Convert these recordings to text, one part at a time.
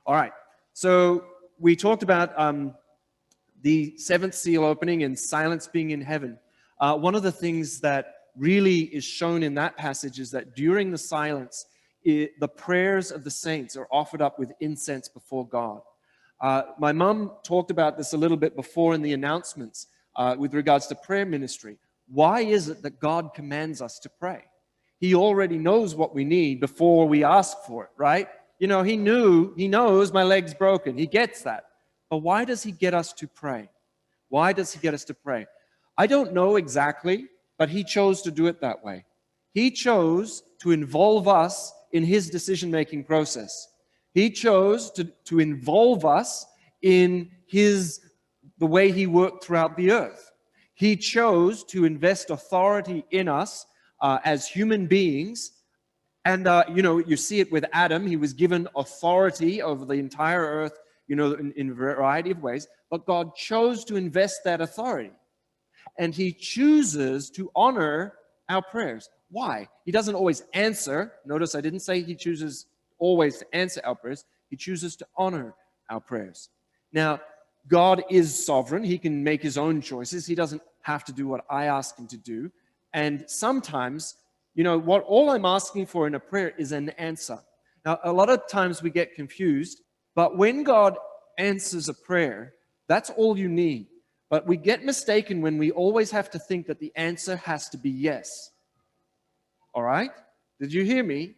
All right. So we talked about the seventh seal opening and silence being in heaven. One of the things that really is shown in that passage is that during the silence, the prayers of the saints are offered up with incense before God. My mom talked about this a little bit before in the announcements with regards to prayer ministry. Why is it that God commands us to pray? He already knows what we need before we ask for it, right? You know, he knows my leg's broken. He gets that. But why does he get us to pray? Why does he get us to pray? I don't know exactly, but he chose to do it that way. He chose to involve us in his decision-making process. He chose to involve us in the way he worked throughout the earth. He chose to invest authority in us as human beings. And, you see it with Adam. He was given authority over the entire earth, in a variety of ways. But God chose to invest that authority. And he chooses to honor our prayers. Why? He doesn't always answer. Notice I didn't say he chooses always to answer our prayers. He chooses to honor our prayers. Now, God is sovereign. He can make his own choices. He doesn't have to do what I ask him to do. And sometimes, all I'm asking for in a prayer is an answer. Now, a lot of times we get confused, but when God answers a prayer, that's all you need. But we get mistaken when we always have to think that the answer has to be yes. All right? Did you hear me?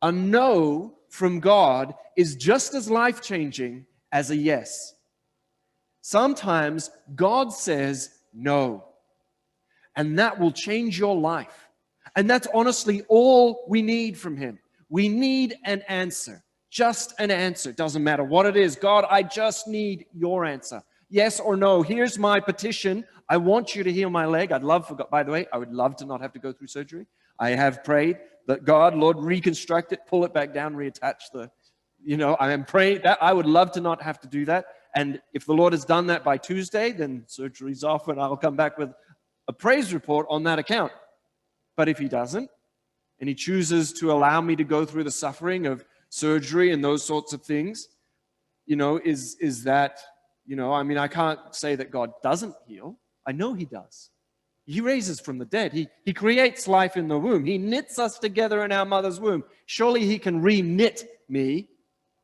A no from God is just as life-changing as a yes. Sometimes God says no, and that will change your life. And that's honestly all we need from him. We need an answer, just an answer. Doesn't matter what it is. God, I just need your answer. Yes or no. Here's my petition. I want you to heal my leg. By the way, I would love to not have to go through surgery. I have prayed that God, Lord, reconstruct it, pull it back down, reattach I am praying that I would love to not have to do that. And if the Lord has done that by Tuesday, then surgery's off and I'll come back with a praise report on that account. But if he doesn't, and he chooses to allow me to go through the suffering of surgery and those sorts of things, is that, I can't say that God doesn't heal. I know he does. He raises from the dead. He creates life in the womb. He knits us together in our mother's womb. Surely he can re-knit me.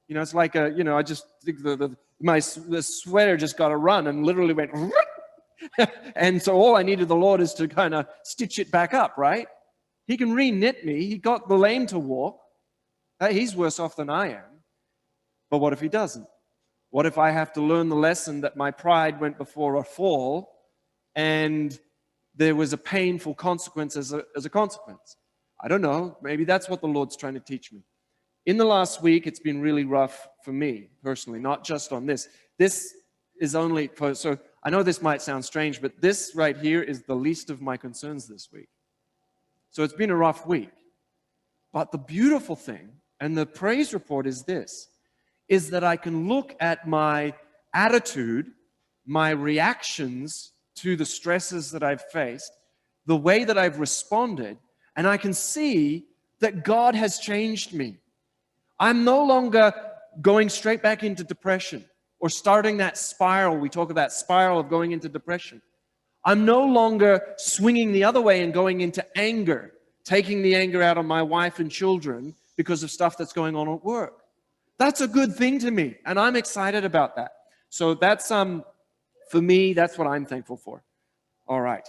It's like I just think the sweater just got a run and literally went and so all I needed the Lord is to kind of stitch it back up, right? He can re-knit me. He got the lame to walk. He's worse off than I am. But what if he doesn't? What if I have to learn the lesson that my pride went before a fall and there was a painful consequence as a consequence? I don't know. Maybe that's what the Lord's trying to teach me. In the last week, it's been really rough for me personally, not just on this. This is only, so I know this might sound strange, but this right here is the least of my concerns this week. So it's been a rough week. But the beautiful thing, and the praise report is this, is that I can look at my attitude, my reactions to the stresses that I've faced, the way that I've responded, and I can see that God has changed me. I'm no longer going straight back into depression or starting that spiral. We talk about spiral of going into depression. I'm no longer swinging the other way and going into anger, taking the anger out on my wife and children because of stuff that's going on at work. That's a good thing to me, and I'm excited about that. So that's, for me, that's what I'm thankful for. All right.